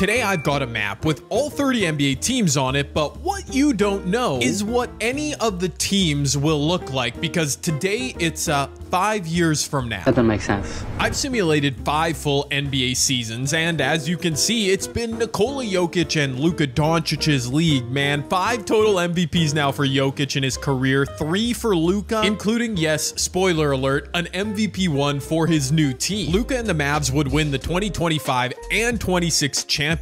Today I've got a map with all 30 NBA teams on it, but what you don't know is what any of the teams will look like, because today it's 5 years from now. That doesn't make sense. I've simulated 5 full NBA seasons, and as you can see, it's been Nikola Jokic and Luka Doncic's league, man. 5 total MVPs now for Jokic in his career, 3 for Luka, including, yes, spoiler alert, an MVP one for his new team. Luka and the Mavs would win the 2025 and 26 championship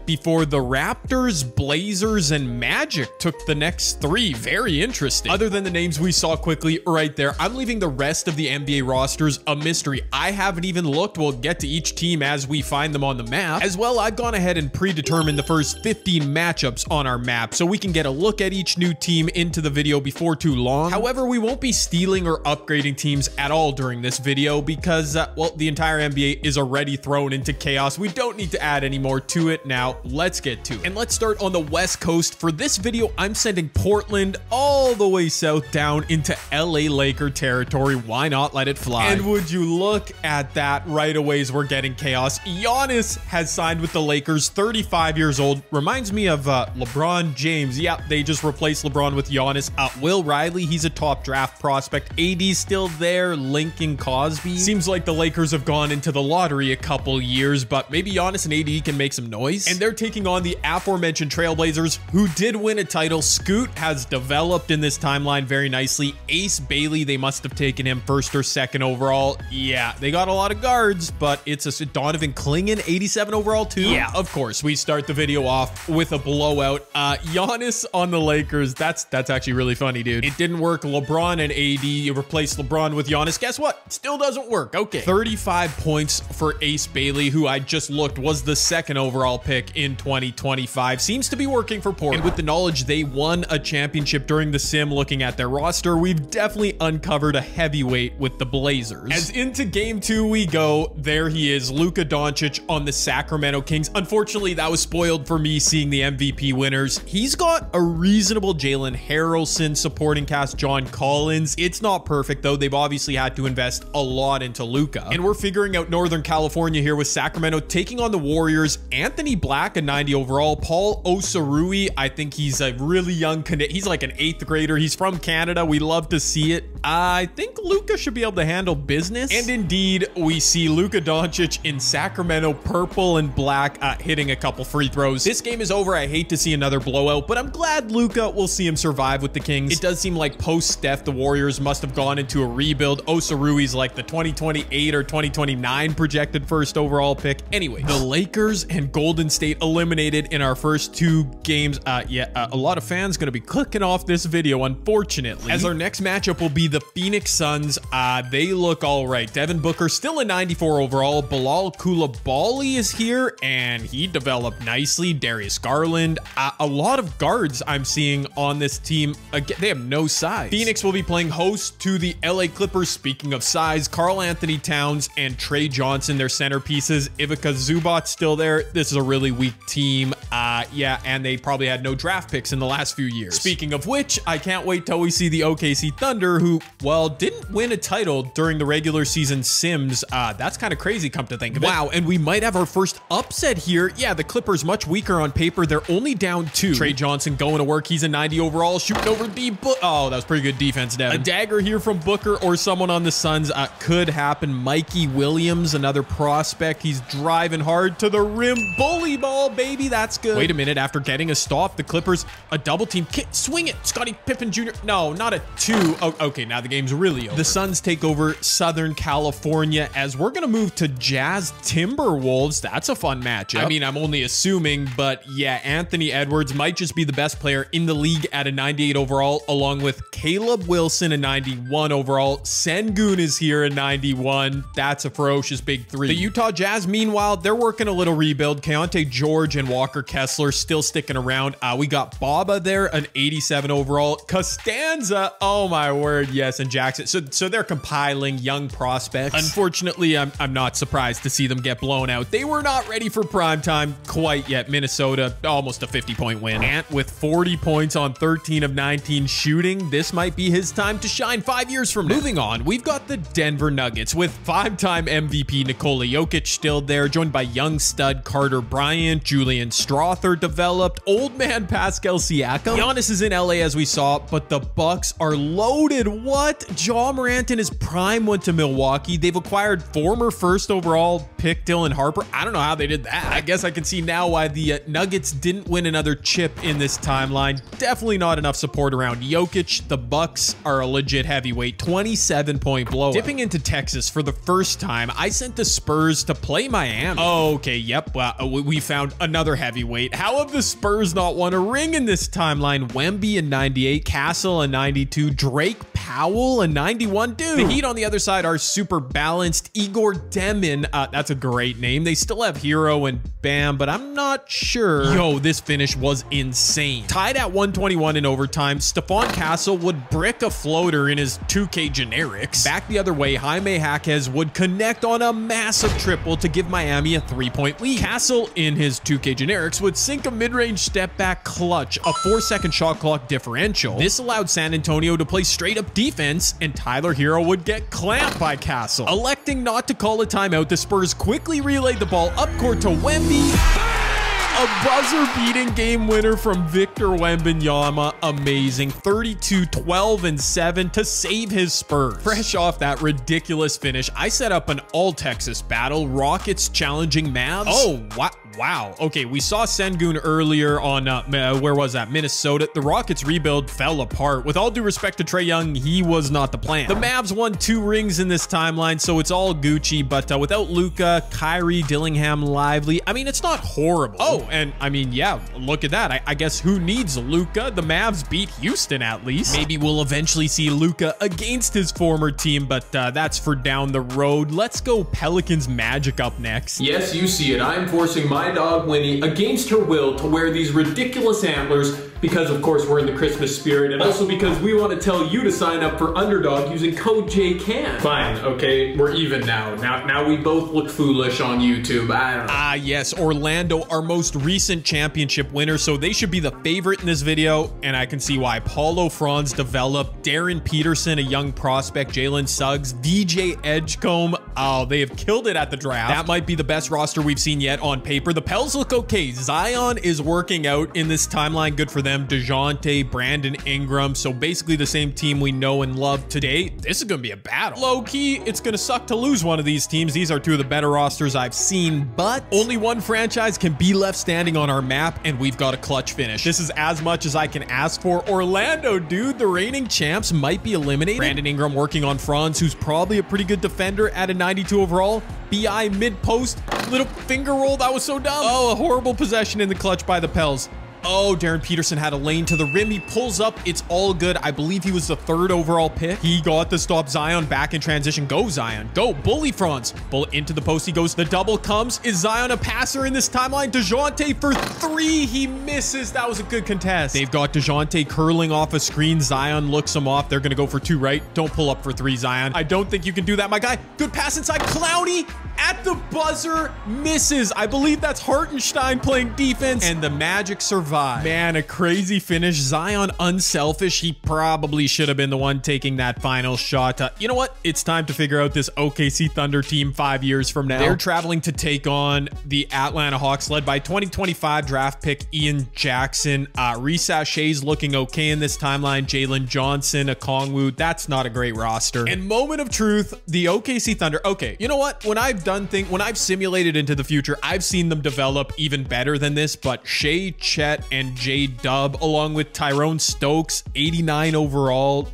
before the Raptors, Blazers, and Magic took the next 3. Very interesting. Other than the names we saw quickly right there, I'm leaving the rest of the NBA rosters a mystery. I haven't even looked. We'll get to each team as we find them on the map. As well, I've gone ahead and predetermined the first 15 matchups on our map, so we can get a look at each new team into the video before too long. However, we won't be stealing or upgrading teams at all during this video because, well, the entire NBA is already thrown into chaos. We don't need to add any more to it. Now, let's get to it. And let's start on the West Coast. For this video, I'm sending Portland all the way south down into LA Laker territory. Why not let it fly? And would you look at that, right away as we're getting chaos. Giannis has signed with the Lakers, 35 years old. Reminds me of LeBron James. Yeah, they just replaced LeBron with Giannis. Will Riley, he's a top draft prospect. AD's still there, Lincoln Cosby. Seems like the Lakers have gone into the lottery a couple years, but maybe Giannis and AD can make some noise. And they're taking on the aforementioned Trailblazers, who did win a title. Scoot has developed in this timeline very nicely. Ace Bailey, they must have taken him first or second overall. Yeah, they got a lot of guards, but it's a Donovan Clingan, 87 overall too. Yeah, of course, we start the video off with a blowout. Giannis on the Lakers, that's actually really funny, dude. It didn't work. LeBron and AD replaced LeBron with Giannis. Guess what? Still doesn't work. Okay. 35 points for Ace Bailey, who I just looked was the second overall pick in 2025. Seems to be working for Portland. And with the knowledge they won a championship during the sim, looking at their roster, we've definitely uncovered a heavyweight with the Blazers. As into game 2 we go, there he is, Luka Doncic on the Sacramento Kings. Unfortunately, that was spoiled for me seeing the MVP winners. He's got a reasonable Jalen Harrelson supporting cast, John Collins. It's not perfect though. They've obviously had to invest a lot into Luka. And we're figuring out Northern California here with Sacramento taking on the Warriors. Anthony Black, a 90 overall. Paul Osarui, I think he's a really young Canadian. He's like an 8th grader. He's from Canada. We love to see it. I think Luka should be able to handle business. And indeed, we see Luka Doncic in Sacramento, purple and black, hitting a couple free throws. This game is over. I hate to see another blowout, but I'm glad Luka will see him survive with the Kings. It does seem like post-Steph, the Warriors must have gone into a rebuild. Osarui's like the 2028 or 2029 projected first overall pick. Anyway, the Lakers and Golden State eliminated in our first 2 games. A lot of fans going to be clicking off this video, unfortunately, as our next matchup will be the Phoenix Suns. They look all right. Devin Booker still a 94 overall. Bilal Coulibaly is here, and he developed nicely. Darius Garland. A lot of guards I'm seeing on this team. Again, they have no size. Phoenix will be playing host to the LA Clippers. Speaking of size, Karl Anthony Towns and Trey Johnson, their centerpieces. Ivica Zubac still there. This is a really weak team. Yeah, and they probably had no draft picks in the last few years. Speaking of which, I can't wait till we see the OKC Thunder, who, well, didn't win a title during the regular season sims. That's kind of crazy, come to think of it. Wow, and we might have our first upset here. Yeah, the Clippers much weaker on paper. They're only down 2. Trey Johnson going to work. He's a 90 overall, shooting over D. Oh, that was pretty good defense, Devin. A dagger here from Booker or someone on the Suns could happen. Mikey Williams, another prospect. He's driving hard to the rim. Bully ball, baby. That's good. Wait a minute. After getting a stop, the Clippers, a double team. Swing it. Scottie Pippen Jr. No, not a 2. Oh, okay, now the game's really over. The Suns take over Southern California as we're going to move to Jazz Timberwolves. That's a fun matchup. I mean, I'm only assuming, but yeah, Anthony Edwards might just be the best player in the league at a 98 overall, along with Caleb Wilson, a 91 overall. Sengun is here, a 91. That's a ferocious big 3. The Utah Jazz, meanwhile, they're working a little rebuild. Keontae George and Walker Kessler still sticking around. We got Baba there, an 87 overall. Costanza, oh my word, yes, and Jackson. So they're compiling young prospects. Unfortunately, I'm not surprised to see them get blown out. They were not ready for prime time quite yet. Minnesota, almost a 50-point win. Ant with 40 points on 13 of 19 shooting. This might be his time to shine 5 years from now. Moving on, we've got the Denver Nuggets with 5-time MVP Nikola Jokic still there, joined by young stud Carter Bryant, Julian Strawther developed, old man Pascal Siakam. Giannis is in LA as we saw, but the Bucks are loaded. What? Ja Morant in his prime went to Milwaukee. They've acquired former first overall pick Dylan Harper. I don't know how they did that. I guess I can see now why the Nuggets didn't win another chip in this timeline. Definitely not enough support around Jokic. The Bucks are a legit heavyweight, 27-point blowout. Dipping into Texas for the first time, I sent the Spurs to play Miami. Oh, okay, yep. Well, we found another heavyweight. How have the Spurs not won a ring in this timeline? Wemby in 98, Castle in 92, Drake Powell in 91. Dude, the Heat on the other side are super balanced. Igor Demin, that's a great name. They still have Hero and Bam, but I'm not sure. Yo, this finish was insane. Tied at 121 in overtime, Stephon Castle would brick a floater in his 2K generics. Back the other way, Jaime Jaquez would connect on a massive triple to give Miami a 3-point lead. Castle in his 2K generics would sink a mid-range step back clutch, a 4-second shot clock differential. This allowed San Antonio to play straight up defense, and Tyler Hero would get clamped by Castle. Electing not to call a timeout, the Spurs quickly relayed the ball up court to Wemby. A buzzer-beating game winner from Victor Wembanyama. Amazing. 32, 12, and 7 to save his Spurs. Fresh off that ridiculous finish, I set up an all-Texas battle. Rockets challenging Mavs. Oh, wow. Okay, we saw Sengun earlier on, where was that? Minnesota. The Rockets rebuild fell apart. With all due respect to Trae Young, he was not the plan. The Mavs won 2 rings in this timeline, so it's all Gucci, but without Luka, Kyrie, Dillingham, Lively, I mean, it's not horrible. Oh, and I mean, yeah, look at that. I guess who needs Luka? The Mavs beat Houston at least. Maybe we'll eventually see Luka against his former team, but that's for down the road. Let's go Pelicans Magic up next. Yes, you see it. I'm forcing my dog Winnie against her will to wear these ridiculous antlers because of course we're in the Christmas spirit, and also because we want to tell you to sign up for Underdog using code JCAN. Fine, okay, we're even now. Now we both look foolish on YouTube. I don't know. Ah, yes, Orlando, our most recent championship winner, so they should be the favorite in this video, and I can see why. Paulo Franz developed, Darren Peterson, a young prospect, Jalen Suggs, VJ Edgecombe. Oh, they have killed it at the draft. That might be the best roster we've seen yet on paper. The Pels look okay. Zion is working out in this timeline. Good for them. DeJounte, Brandon Ingram. So basically the same team we know and love today. This is going to be a battle. Low-key, it's going to suck to lose one of these teams. These are 2 of the better rosters I've seen, but only one franchise can be left standing on our map, and we've got a clutch finish. This is as much as I can ask for. Orlando, dude, the reigning champs might be eliminated. Brandon Ingram working on Franz, who's probably a pretty good defender at a 92 overall. BI mid-post, little finger roll. That was so dumb. Oh, a horrible possession in the clutch by the Pels. Oh, Darren Peterson had a lane to the rim. He pulls up. It's all good. I believe he was the 3rd overall pick. He got the stop. Zion back in transition. Go, Zion. Go. Bully Franz. Bullet into the post. He goes. The double comes. Is Zion a passer in this timeline? DeJounte for 3. He misses. That was a good contest. They've got DeJounte curling off a screen. Zion looks him off. They're going to go for 2 right. Don't pull up for 3, Zion. I don't think you can do that, my guy. Good pass inside. Clowney at the buzzer misses. I believe that's Hartenstein playing defense, and the Magic survive. Man, a crazy finish. Zion unselfish. He probably should have been the one taking that final shot. You know what? It's time to figure out this OKC Thunder team 5 years from now. They're traveling to take on the Atlanta Hawks, led by 2025 draft pick Ian Jackson. Reece Shay's looking okay in this timeline. Jalen Johnson, Okongwu. That's not a great roster. And moment of truth, the OKC Thunder. Okay, you know what? When I've simulated into the future, I've seen them develop even better than this, but Shea, Chet, and J-Dub, along with Tyrone Stokes, 89 overall,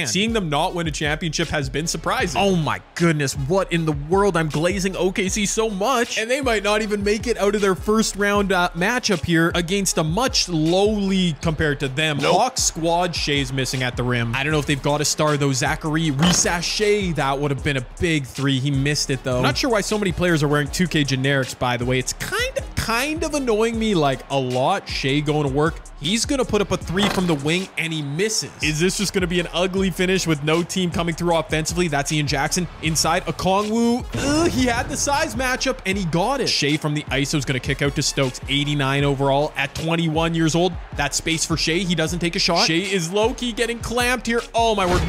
seeing them not win a championship has been surprising. Oh my goodness, what in the world? I'm glazing OKC so much, and they might not even make it out of their first round matchup here against a much lowly compared to them. Hawks squad. Shea's missing at the rim. I don't know if they've got a star though. Zachary, Reece Shea, that would have been a big 3. He missed it though. I'm not sure why so many players are wearing 2K generics, by the way. It's kind of annoying me like a lot. Shea going to work. He's going to put up a 3 from the wing, and he misses. Is this just going to be an ugly finish with no team coming through offensively? That's Ian Jackson inside Okongwu. He had the size matchup, and he got it. Shea from the ISO is going to kick out to Stokes. 89 overall at 21 years old. That's space for Shea. He doesn't take a shot. Shea is low-key getting clamped here. Oh, my word.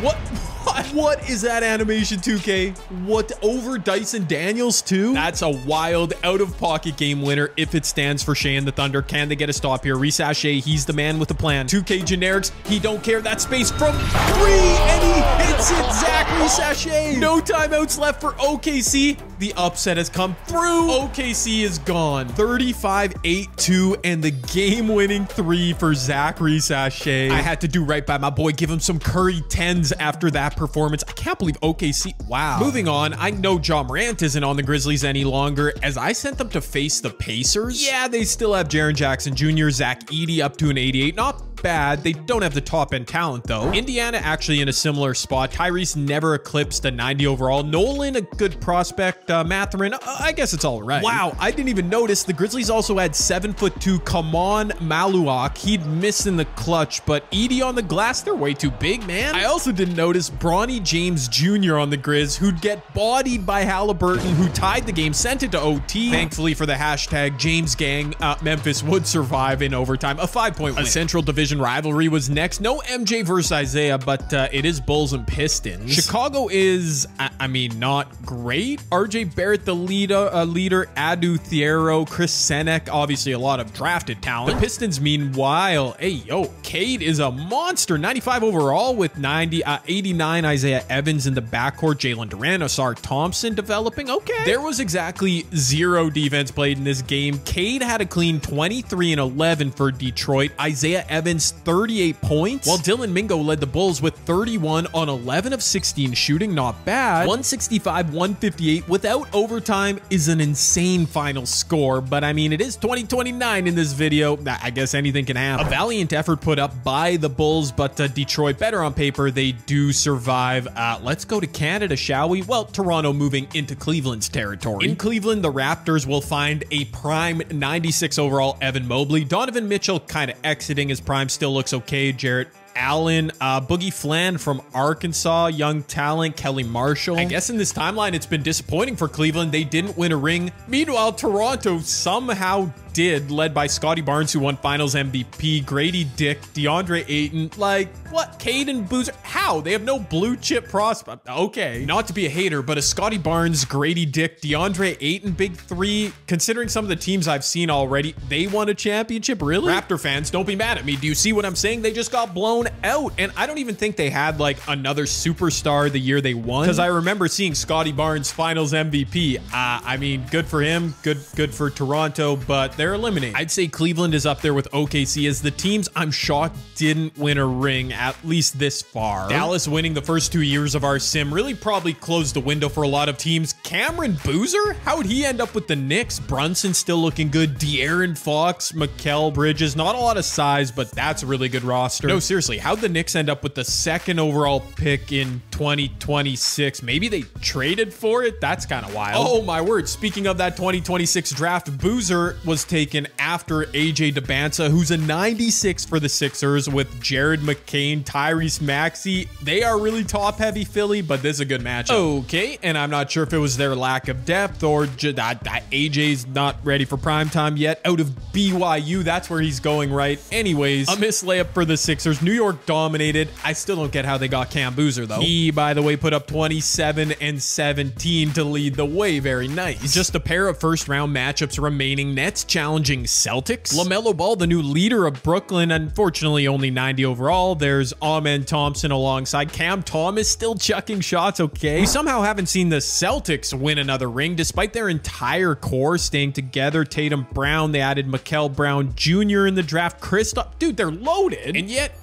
What is that animation, 2K? What, over Dyson Daniels too? That's a wild out-of-pocket game winner if it stands for Shea and the Thunder. Can they get a stop here? Resash Shea, he's the man with the plan. 2K generics, he don't care. That space from 3, and he hits it. Zachary Sachet. No timeouts left for OKC. The upset has come through. OKC is gone. 35-8-2, and the game-winning 3 for Zachary Sachet. I had to do right by my boy. Give him some Curry 10s after that performance. I can't believe OKC. Wow. Moving on, I know Ja Morant isn't on the Grizzlies any longer, as I sent them to face the Pacers. Yeah, they still have Jaren Jackson Jr., Zach Edey up to an 88. Not bad. They don't have the top end talent though. Indiana actually in a similar spot. Tyrese never eclipsed a 90 overall. Nolan, a good prospect. Mathurin, I guess it's all right. Wow, I didn't even notice. The Grizzlies also had 7'2" Kaman Maluak. He'd missed in the clutch, but Edey on the glass, they're way too big, man. I also didn't notice Bronny James Jr. on the Grizz, who'd get bodied by Halliburton, who tied the game, sent it to OT. Thankfully for the hashtag James Gang, Memphis would survive in overtime. A 5-point win. A Central Division rivalry was next. No MJ versus Isaiah, but it is Bulls and Pistons. Chicago is, I mean, not great. RJ Barrett, the leader, Adu Thiero, Chris Senek, obviously a lot of drafted talent. The Pistons, meanwhile, hey, yo, Cade is a monster. 95 overall with 89 Isaiah Evans in the backcourt. Jalen Duran, Asar Thompson developing. Okay. There was exactly 0 defense played in this game. Cade had a clean 23 and 11 for Detroit. Isaiah Evans 38 points, while Dylan Mingo led the Bulls with 31 on 11 of 16 shooting. Not bad. 165-158 without overtime is an insane final score, but I mean, it is 2029 in this video. I guess anything can happen. A valiant effort put up by the Bulls, but Detroit, better on paper, they do survive. Let's go to Canada, shall we? Well, Toronto moving into Cleveland's territory. In Cleveland, the Raptors will find a prime 96 overall Evan Mobley. Donovan Mitchell kind of exiting his prime, still looks okay. Jarrett Allen, Boogie Flan from Arkansas, young talent, Kelly Marshall. I guess in this timeline, it's been disappointing for Cleveland. They didn't win a ring. Meanwhile, Toronto somehow did, led by Scotty Barnes, who won Finals MVP, Grady Dick, DeAndre Ayton. Like, what? Caden Boozer? How? They have no blue chip prospect. Okay. Not to be a hater, but a Scotty Barnes, Grady Dick, DeAndre Ayton, big 3, considering some of the teams I've seen already, they won a championship? Really? Raptor fans, don't be mad at me. Do you see what I'm saying? They just got blown out, and I don't even think they had like another superstar the year they won, because I remember seeing Scotty Barnes Finals MVP. I mean, good for him, good for Toronto, but they're eliminated. I'd say Cleveland is up there with OKC as the teams I'm shocked didn't win a ring, at least this far. Dallas winning the first 2 years of our sim really probably closed the window for a lot of teams. Cameron Boozer, how'd he end up with the Knicks? Brunson still looking good. De'Aaron Fox, Mikal Bridges, not a lot of size, but that's a really good roster. No, seriously, how'd the Knicks end up with the 2nd overall pick in 2026? Maybe they traded for it? That's kind of wild. Oh my word, speaking of that 2026 draft, Boozer was taken after AJ Debinsa, who's a 96 for the Sixers, with Jared McCain, Tyrese Maxey. They are really top heavy, Philly, but this is a good matchup. Okay, and I'm not sure if it was their lack of depth or that AJ's not ready for prime time yet. Out of BYU, that's where he's going, right? Anyways, a missed layup for the Sixers. New York dominated. I still don't get how they got Cam Boozer though. He, by the way, put up 27 and 17 to lead the way. Very nice. Just a pair of first round matchups remaining. Nets challenging Celtics. LaMelo Ball, the new leader of Brooklyn, unfortunately only 90 overall. There's Amen Thompson alongside Cam Thomas, still chucking shots. Okay, we somehow haven't seen the Celtics win another ring despite their entire core staying together. Tatum Brown, they added Mikal Brown Jr. in the draft. Kristaps, dude, they're loaded, and yet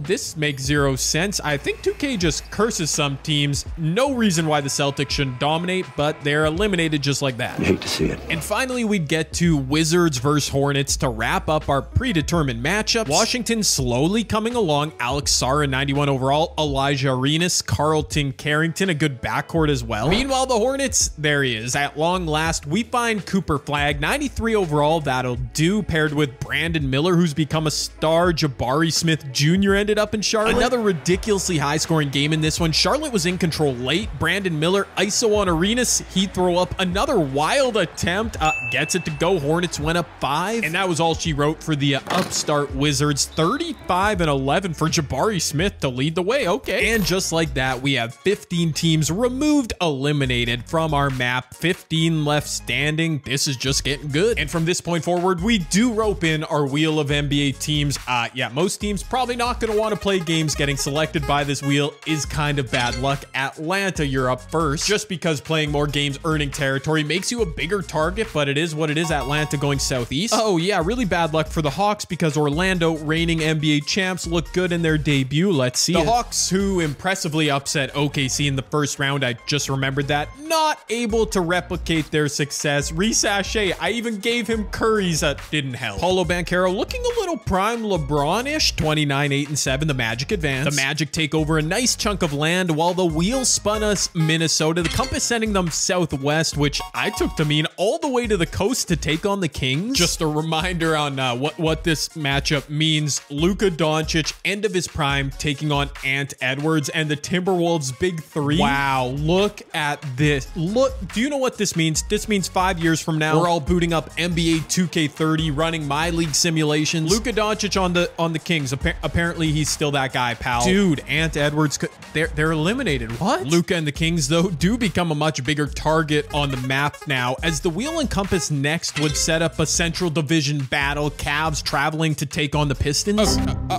this makes 0 sense. I think 2K just curses some teams. No reason why the Celtics shouldn't dominate, but they're eliminated just like that. You hate to see it. And finally, we get to Wizards Wizards versus Hornets to wrap up our predetermined matchups. Washington slowly coming along. Alex Sara, 91 overall. Elijah Arenas, Carlton Carrington, a good backcourt as well. Meanwhile, the Hornets, there he is. At long last, we find Cooper Flagg, 93 overall. That'll do, paired with Brandon Miller, who's become a star. Jabari Smith Jr. ended up in Charlotte. Another ridiculously high-scoring game in this one. Charlotte was in control late. Brandon Miller, ISO on Arenas. He'd throw up another wild attempt. Gets it to go. Hornets went up 5. And that was all she wrote for the upstart Wizards. 35 and 11 for Jabari Smith to lead the way. Okay. And just like that, we have 15 teams removed, eliminated from our map. 15 left standing. This is just getting good. And from this point forward, we do rope in our wheel of NBA teams. Yeah, most teams probably not going to want to play games. Getting selected by this wheel is kind of bad luck. Atlanta, you're up first. Just because playing more games, earning territory makes you a bigger target, but it is what it is. Atlanta going southeast. Oh yeah, really bad luck for the Hawks because Orlando, reigning NBA champs, look good in their debut. Let's see. The Hawks, who impressively upset OKC in the first round, I just remembered that, not able to replicate their success. Sachet, I even gave him Curry's, that didn't help. Paulo Banchero looking a little prime LeBron-ish. 29, 8 and 7. The Magic advance. The Magic take over a nice chunk of land while the wheel spun us Minnesota. The compass sending them southwest, which I took to mean all the way to the coast to take on the Kings. Just a reminder on what this matchup means. Luka Doncic, end of his prime, taking on Ant Edwards and the Timberwolves big three. Wow, look at this. Look, do you know what this means? This means 5 years from now, we're all booting up NBA 2K30, running my league simulations. Luka Doncic on the Kings. Apparently, he's still that guy, pal. Dude, Ant Edwards, they're eliminated. What? Luka and the Kings, though, do become a much bigger target on the map now, as the wheel and compass next would set up a Central Division battle. Cavs traveling to take on the Pistons.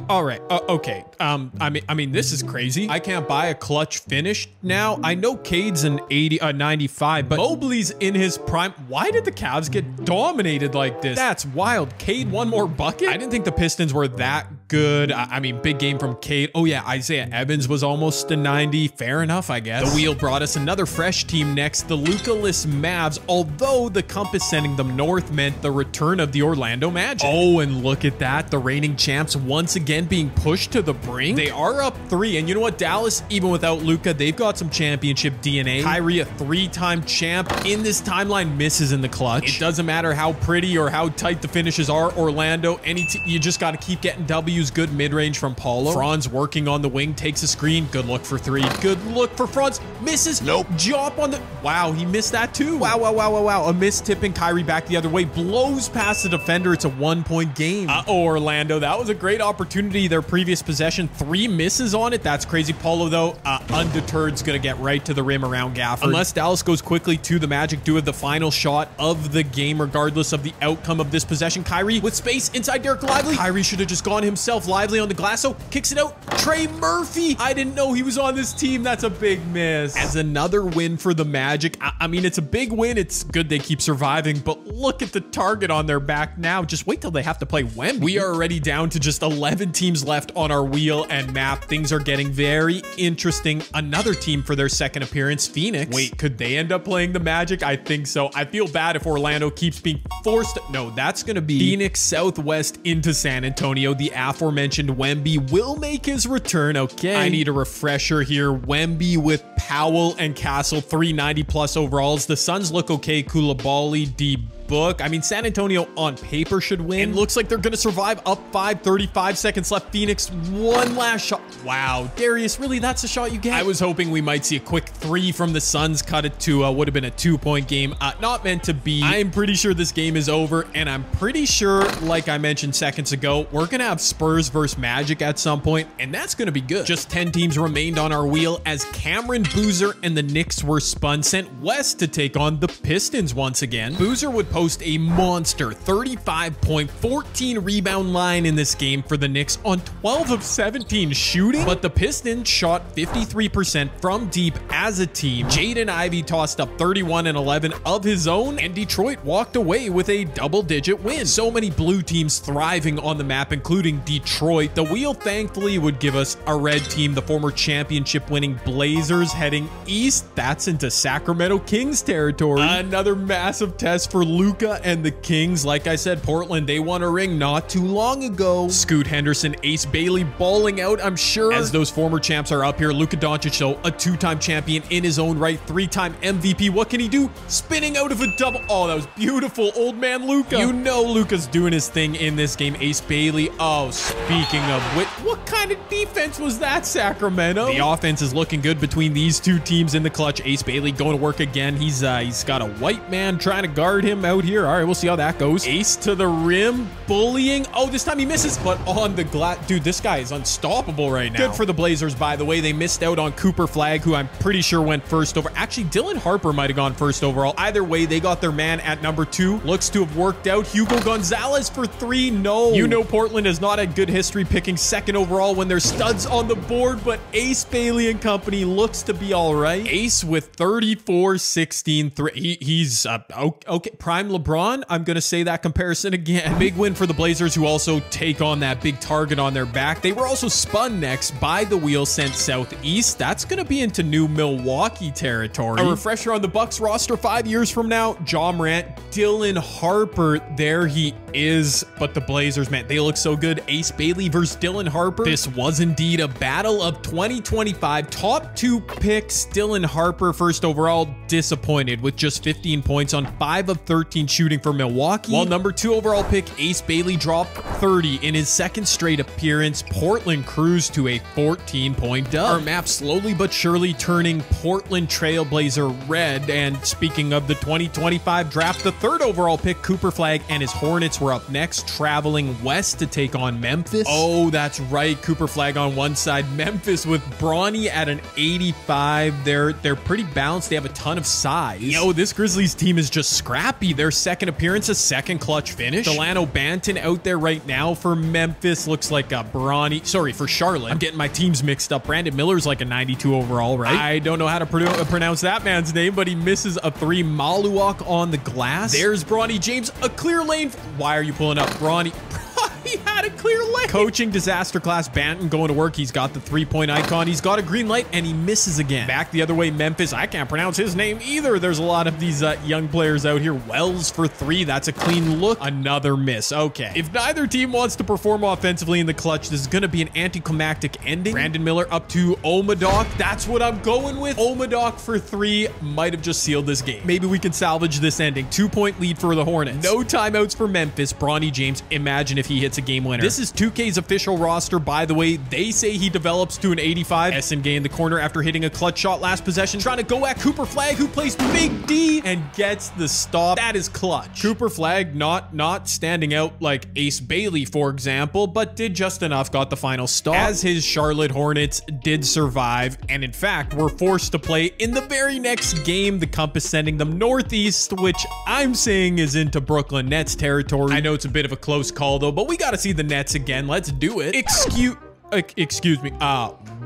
All right. Okay. I mean, this is crazy. I can't buy a clutch finish now. I know Cade's an 95, but Mobley's in his prime. Why did the Cavs get dominated like this? That's wild. Cade, one more bucket? I didn't think the Pistons were that good. I mean, big game from Cade. Oh yeah, Isaiah Evans was almost a 90. Fair enough, I guess. The wheel brought us another fresh team next, the Luka-less Mavs, although the compass sending them north meant the return of the Orlando Magic. Oh, and look at that. The reigning champs once again being pushed to the brink. They are up 3, and you know what? Dallas, even without Luka, they've got some championship DNA. Kyrie, a 3-time champ in this timeline, misses in the clutch. It doesn't matter how pretty or how tight the finishes are. Orlando, you just got to keep getting W's. Good mid-range from Paulo. Franz working on the wing, takes a screen. Good look for 3. Good look for Franz. Misses. Nope. Drop on the... Wow, he missed that too. Wow. A miss tipping Kyrie back the other way. Blows past the defender. It's a 1-point game. Orlando, that was a great opportunity. Their previous possession, 3 misses on it. That's crazy. Paulo, though, undeterred's going to get right to the rim around Gafford. Unless Dallas goes quickly to the Magic, do it the final shot of the game, regardless of the outcome of this possession. Kyrie with space inside Derek Lively. Kyrie should have just gone himself. Lively on the glass, so kicks it out. Trey Murphy. I didn't know he was on this team. That's a big miss. As another win for the Magic. I mean, it's a big win. It's good they keep surviving, but look at the target on their back now. Just wait till they have to play Wemby. We are already down to just 11 teams left on our wheel and map. Things are getting very interesting. Another team for their second appearance, Phoenix. Wait, could they end up playing the Magic? I think so. I feel bad if Orlando keeps being forced. No, that's going to be Phoenix Southwest into San Antonio. The aforementioned Wemby will make his return. Okay, I need a refresher here. Wemby with Powell and Castle, 390 plus overalls. The Suns look okay. Koulibaly, book. I mean, San Antonio on paper should win. It looks like they're going to survive. Up 5, 35 seconds left. Phoenix, one last shot. Wow, Darius, really, that's the shot you get? I was hoping we might see a quick 3 from the Suns, cut it to would have been a 2-point game. Not meant to be. I'm pretty sure this game is over, and I'm pretty sure, like I mentioned seconds ago, we're going to have Spurs versus Magic at some point, and that's going to be good. Just 10 teams remained on our wheel as Cameron Boozer and the Knicks were spun, sent west to take on the Pistons once again. Boozer would post a monster 35-point, 14 rebound line in this game for the Knicks on 12 of 17 shooting, but the Pistons shot 53% from deep as a team. Jaden Ivey tossed up 31 and 11 of his own, and Detroit walked away with a double-digit win. So many blue teams thriving on the map, including Detroit. The wheel thankfully would give us a red team, the former championship-winning Blazers, heading east. That's into Sacramento Kings territory. Another massive test for Luka Luka and the Kings. Like I said, Portland, they won a ring not too long ago. Scoot Henderson, Ace Bailey balling out, I'm sure. As those former champs are up here, Luka Doncic, though, a two-time champion in his own right, three-time MVP. What can he do? Spinning out of a double. Oh, that was beautiful, old man Luka. You know Luka's doing his thing in this game. Ace Bailey. Oh, speaking of which, what kind of defense was that, Sacramento? The offense is looking good between these two teams in the clutch. Ace Bailey going to work again. He's got a white man trying to guard him out here. All right, we'll see how that goes. Ace to the rim, bullying. Oh, this time he misses, but on the glass. Dude, this guy is unstoppable right now. Good for the Blazers, by the way. They missed out on Cooper Flagg, who I'm pretty sure went first over. Actually, Dylan Harper might have gone first overall. Either way, they got their man at number 2. Looks to have worked out. Hugo Gonzalez for 3. No. You know Portland has not had good history picking second overall when there's studs on the board, but Ace Bailey and company looks to be all right. Ace with 34, 16, 3. He's okay. Prime LeBron. I'm going to say that comparison again. Big win for the Blazers, who also take on that big target on their back. They were also spun next by the wheel sent southeast. That's going to be into new Milwaukee territory. A refresher on the Bucks roster 5 years from now. Ja Morant, Dylan Harper. There he is. But the Blazers, man, they look so good. Ace Bailey versus Dylan Harper. This was indeed a battle of 2025. Top 2 picks. Dylan Harper, first overall, disappointed with just 15 points on 5 of 13 shooting for Milwaukee. While number 2 overall pick, Ace Bailey, dropped 30 in his second straight appearance. Portland cruised to a 14-point dub. Our map slowly but surely turning Portland Trailblazer red. And speaking of the 2025 draft, the 3rd overall pick, Cooper Flagg, and his Hornets were up next, traveling west to take on Memphis. Oh, that's right. Cooper Flagg on one side, Memphis with Bronny at an 85. They're pretty balanced. They have a ton of size. Yo, this Grizzlies team is just scrappy. Their second appearance, a second clutch finish. Delano Banton out there right now for Memphis. Looks like a Bronny. Sorry, for Charlotte. I'm getting my teams mixed up. Brandon Miller's like a 92 overall, right? I don't know how to pronounce that man's name, but he misses a 3. Maluak on the glass. There's Bronny James, a clear lane. Why are you pulling up, Bronny? He had a clear lane. Coaching disaster class Banton going to work. He's got the 3-point icon. He's got a green light and he misses again. Back the other way, Memphis. I can't pronounce his name either. There's a lot of these young players out here. Wells for 3. That's a clean look. Another miss. Okay. If neither team wants to perform offensively in the clutch, this is going to be an anticlimactic ending. Brandon Miller up to Omadok. That's what I'm going with. Omadok for 3 might have just sealed this game. Maybe we can salvage this ending. 2-point lead for the Hornets. No timeouts for Memphis. Bronny James. Imagine if he hits a game winner. This is 2K's official roster, by the way. They say he develops to an 85. SNG in the corner after hitting a clutch shot last possession, trying to go at Cooper Flagg, who plays Big D and gets the stop. That is clutch. Cooper Flagg not standing out like Ace Bailey, for example, but did just enough, got the final stop, as his Charlotte Hornets did survive, and in fact were forced to play in the very next game. The compass sending them northeast, which I'm saying is into Brooklyn Nets territory. I know it's a bit of a close call though, but we got to see the Nets again. Let's do it. Excuse me.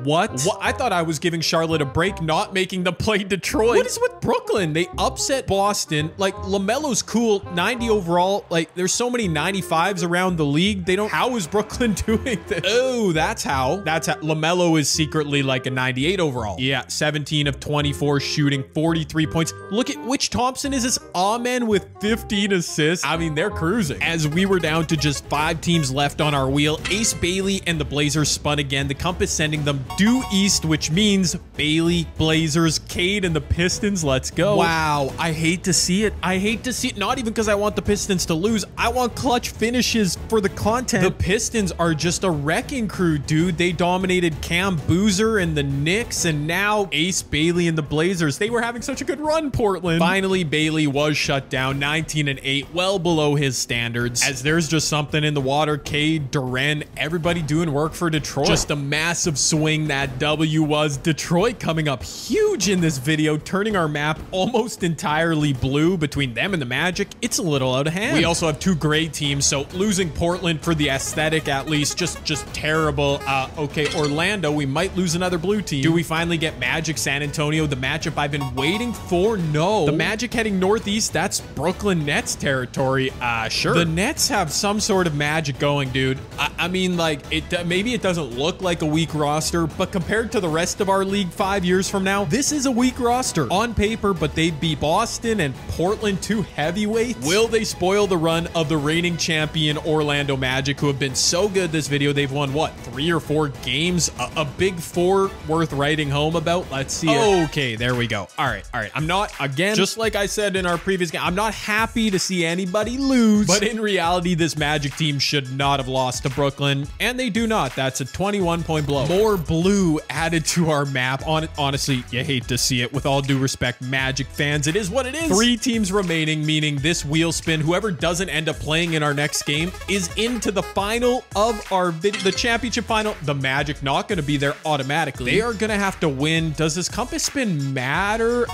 What? I thought I was giving Charlotte a break, not making them play Detroit. What is with Brooklyn? They upset Boston. Like, LaMelo's cool, 90 overall. Like, there's so many 95s around the league. They don't. How is Brooklyn doing this? Oh, that's how. LaMelo is secretly like a 98 overall. Yeah, 17 of 24 shooting, 43 points. Look at which Thompson is this? Amen with 15 assists. I mean, they're cruising. As we were down to just 5 teams left on our wheel, Ace Bailey and the Blazers spun again. The compass sending them due east, which means Bailey, Blazers, Cade, and the Pistons. Let's go. Wow, I hate to see it. I hate to see it. Not even because I want the Pistons to lose. I want clutch finishes for the content. The Pistons are just a wrecking crew, dude. They dominated Cam Boozer and the Knicks, and now Ace Bailey and the Blazers. They were having such a good run, Portland. Finally, Bailey was shut down, 19-8, well below his standards. As there's just something in the water. Cade, Duren, everybody doing work for Detroit. Just a massive swing that W was. Detroit coming up huge in this video, turning our map almost entirely blue between them and the Magic. It's a little out of hand. We also have 2 great teams, so losing Portland for the aesthetic at least, just terrible. Okay, Orlando, we might lose another blue team. Do we finally get Magic San Antonio, the matchup I've been waiting for? No. The Magic heading northeast, that's Brooklyn Nets territory. Sure. The Nets have some sort of magic going, dude. I mean, like, maybe it doesn't look like a weak roster, but compared to the rest of our league 5 years from now, this is a weak roster on paper, but they beat Boston and Portland, 2 heavyweights. Will they spoil the run of the reigning champion Orlando Magic, who have been so good this video? They've won, what, 3 or 4 games? A big 4 worth writing home about? Let's see it. Okay, there we go. All right. I'm not, again, just like I said in our previous game, I'm not happy to see anybody lose, but in reality, this Magic team should not have lost to Brooklyn, and they do not. That's a 21-point blow. More blue added to our map. Honestly, you hate to see it. With all due respect, Magic fans, it is what it is. 3 teams remaining, meaning this wheel spin, whoever doesn't end up playing in our next game is into the final of our video, the championship final. The Magic not going to be there automatically. They are going to have to win. Does this compass spin matter?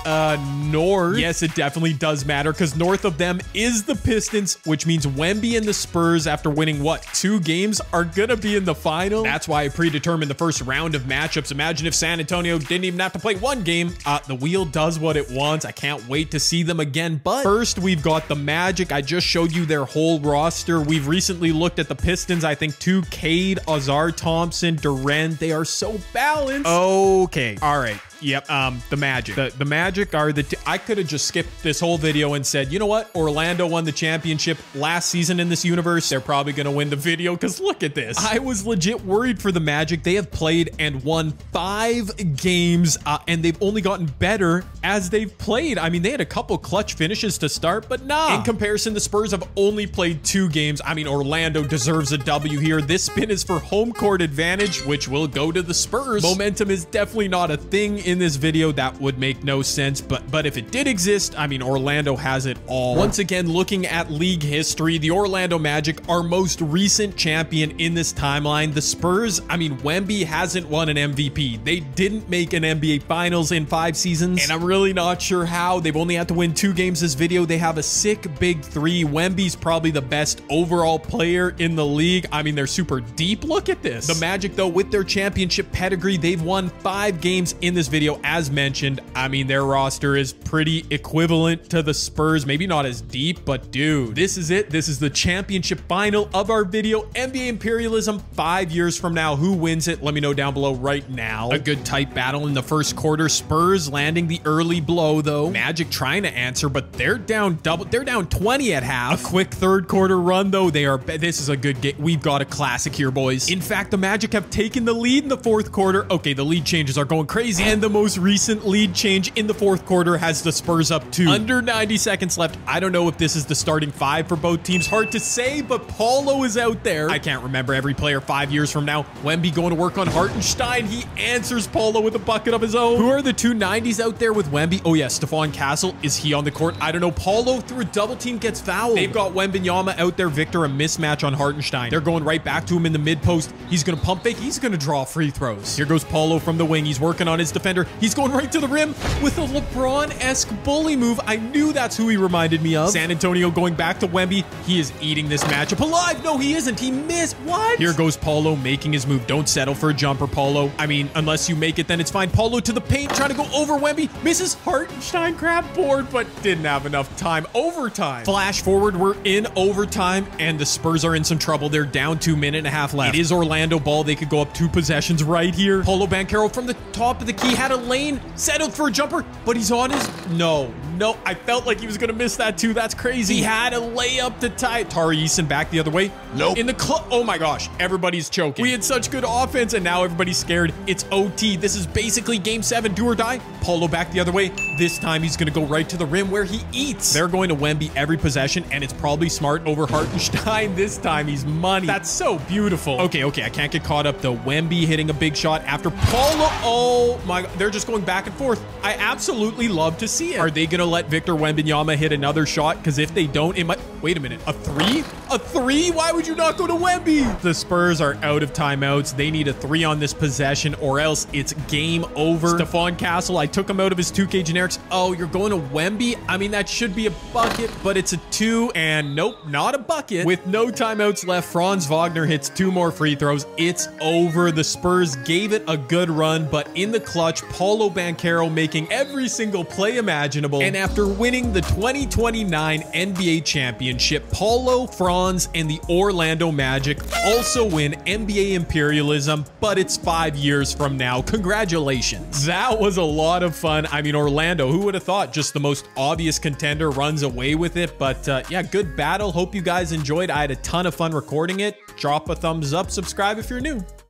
North. Yes, it definitely does matter, because north of them is the Pistons, which means Wemby and the Spurs, after winning, what, 2 games, are going to be in the final. That's why I predetermined the first round of matchups. Imagine if San Antonio didn't even have to play 1 game. The wheel does what it wants. I can't wait to see them again. But first, we've got the Magic. I just showed you their whole roster. We've recently looked at the Pistons. I think 2, Cade, Azar Thompson, Durant. They are so balanced. Okay. All right. Yep, the Magic. The Magic are I could have just skipped this whole video and said, you know what? Orlando won the championship last season in this universe. They're probably going to win the video, because look at this. I was legit worried for the Magic. They have played and won 5 games, and they've only gotten better as they've played. I mean, they had a couple clutch finishes to start, but nah. In comparison, the Spurs have only played 2 games. I mean, Orlando deserves a W here. This spin is for home court advantage, which will go to the Spurs. Momentum is definitely not a thing in this video. That would make no sense, but if it did exist, I mean, Orlando has it all. Once again, looking at league history, the Orlando Magic, our most recent champion in this timeline. The Spurs, I mean, Wemby hasn't won an MVP. They didn't make an NBA Finals in 5 seasons, and I'm really not sure how. They've only had to win 2 games this video. They have a sick big 3. Wemby's probably the best overall player in the league. I mean, they're super deep. Look at this. The Magic, though, with their championship pedigree, they've won 5 games in this video. As mentioned, I mean, their roster is pretty equivalent to the Spurs. Maybe not as deep, but dude, this is it. This is the championship final of our video. NBA Imperialism 5 years from now. Who wins it? Let me know down below right now. A good tight battle in the first quarter. Spurs landing the early blow, though. Magic trying to answer, but they're down double. They're down 20 at half. A quick third quarter run, though. This is a good game. We've got a classic here, boys. In fact, the Magic have taken the lead in the 4th quarter. Okay, the lead changes are going crazy, and the most recent lead change in the 4th quarter has the Spurs up 2. Under 90 seconds left. I don't know if this is the starting 5 for both teams. Hard to say, but Paulo is out there. I can't remember every player 5 years from now. Wemby going to work on Hartenstein. He answers Paulo with a bucket of his own. Who are the 2 90s out there with Wemby? Oh yeah, Stephon Castle. Is he on the court? I don't know. Paulo through a double team gets fouled. They've got Wembanyama out there. Victor, a mismatch on Hartenstein. They're going right back to him in the mid post. He's going to pump fake. He's going to draw free throws. Here goes Paulo from the wing. He's working on his defender. He's going right to the rim with a LeBron-esque bully move. I knew that's who he reminded me of. San Antonio going back to Wemby. He is eating this matchup alive. No, he isn't. He missed. What? Here goes Paulo making his move. Don't settle for a jumper, Paulo. I mean, unless you make it, then it's fine. Paulo to the paint, trying to go over Wemby. Misses. Hartenstein grab board, but didn't have enough time. Overtime. Flash forward. We're in overtime, and the Spurs are in some trouble. They're down 2 minutes and a half left. It is Orlando ball. They could go up 2 possessions right here. Paulo Banchero from the top of the key had a lane, settled for a jumper, but he's on his... No, I felt like he was going to miss that too. That's crazy. He had a layup to tie it. Tari Eason back the other way. Nope. In the club. Oh my gosh. Everybody's choking. We had such good offense, and now everybody's scared. It's OT. This is basically game 7. Do or die. Paulo back the other way. This time he's going to go right to the rim where he eats. They're going to Wemby every possession, and it's probably smart over Hartenstein. This time he's money. That's so beautiful. Okay. I can't get caught up though. Wemby hitting a big shot after Paulo. Oh my God. They're just going back and forth. I absolutely love to see it. Are they going to let Victor Wembanyama hit another shot? Because if they don't, it might... Wait a minute. A 3? A 3? Why would you not go to Wemby? The Spurs are out of timeouts. They need a 3 on this possession, or else it's game over. Stephon Castle, I took him out of his 2K generics. Oh, you're going to Wemby? I mean, that should be a bucket, but it's a 2, and nope, not a bucket. With no timeouts left, Franz Wagner hits 2 more free throws. It's over. The Spurs gave it a good run, but in the clutch, Paulo Banchero making every single play imaginable. And after winning the 2029 NBA championship, Paulo, Franz, and the Orlando Magic also win NBA Imperialism, but it's 5 years from now. Congratulations. That was a lot of fun. I mean, Orlando, who would have thought just the most obvious contender runs away with it? But yeah, good battle. Hope you guys enjoyed. I had a ton of fun recording it. Drop a thumbs up, subscribe if you're new.